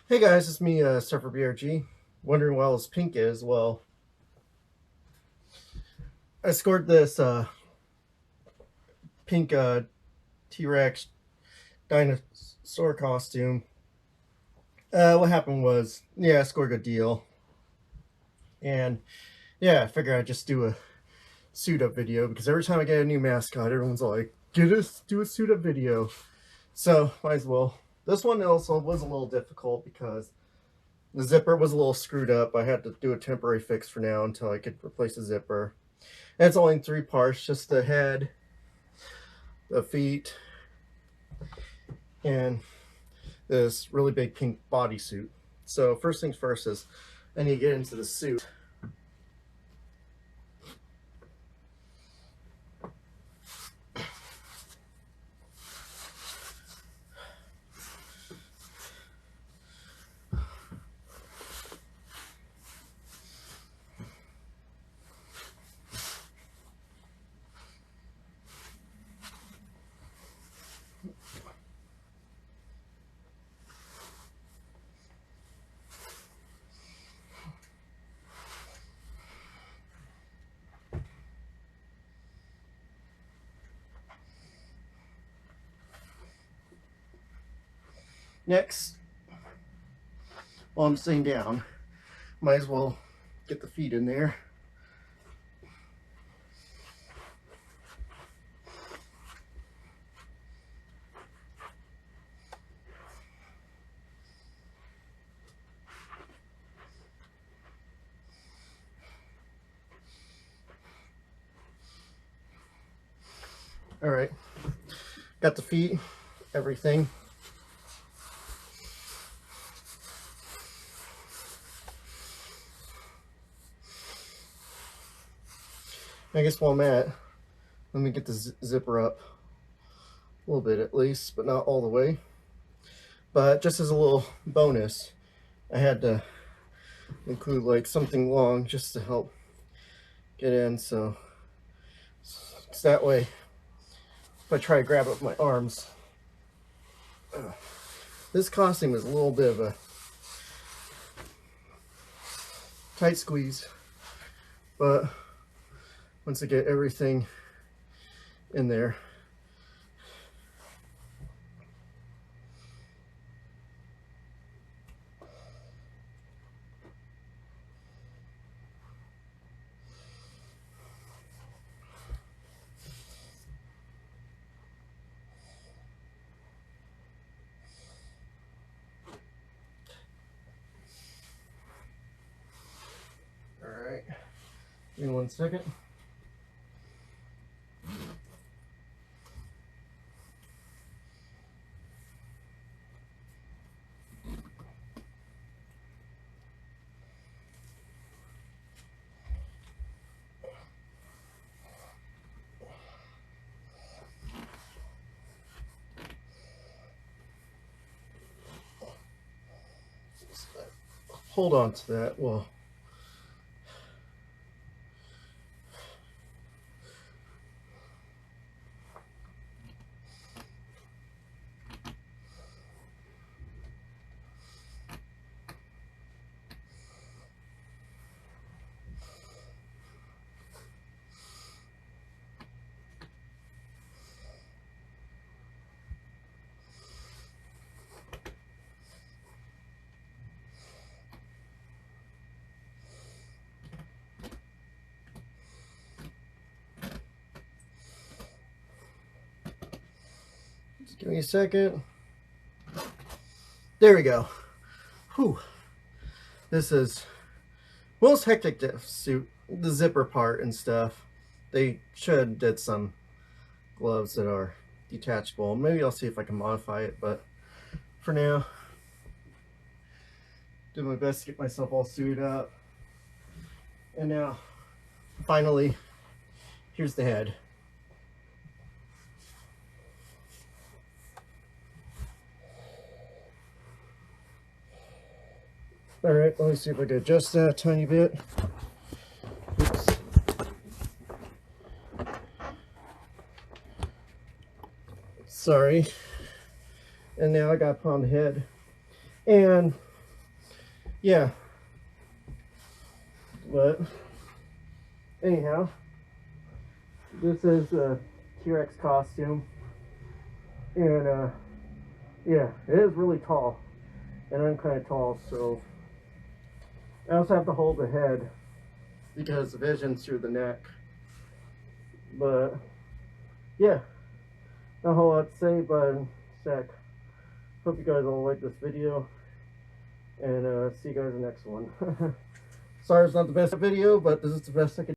Hey guys, it's me, Surfer BRG. Wondering why this pink is? Well, I scored this pink T Rex dinosaur costume. What happened was, yeah, I scored a good deal, and yeah, I figured I'd just do a suit up video because every time I get a new mascot, everyone's like, do a suit up video." So might as well. This one also was a little difficult because the zipper was a little screwed up. I had to do a temporary fix for now until I could replace the zipper. And it's only in 3 parts, just the head, the feet, and this really big pink bodysuit. So first things first is I need to get into the suit. Next, while I'm sitting down, might as well get the feet in there. All right, got the feet, everything. I guess while I'm at, let me get the zipper up a little bit at least, but not all the way. But just as a little bonus, I had to include like something long just to help get in, so it's that way if I try to grab it with my arms. This costume is a little bit of a tight squeeze, but once I get everything in there, all right, give me 1 second. Hold on to that. Well, just give me a second. There we go. Whew. This is most hectic suit. The zipper part and stuff. They should did some gloves that are detachable. Maybe I'll see if I can modify it, but for now, do my best to get myself all suited up. And now, finally, here's the head. All right, let me see if I can adjust that a tiny bit. Oops. Sorry. And now I got to put on the head. And yeah, but anyhow, this is a T-Rex costume, and yeah, it is really tall, and I'm kind of tall, so I also have to hold the head because the vision's through the neck. But yeah, not a whole lot to say, but sec. Hope you guys all like this video, and see you guys in the next one. Sorry it's not the best video, but this is the best I can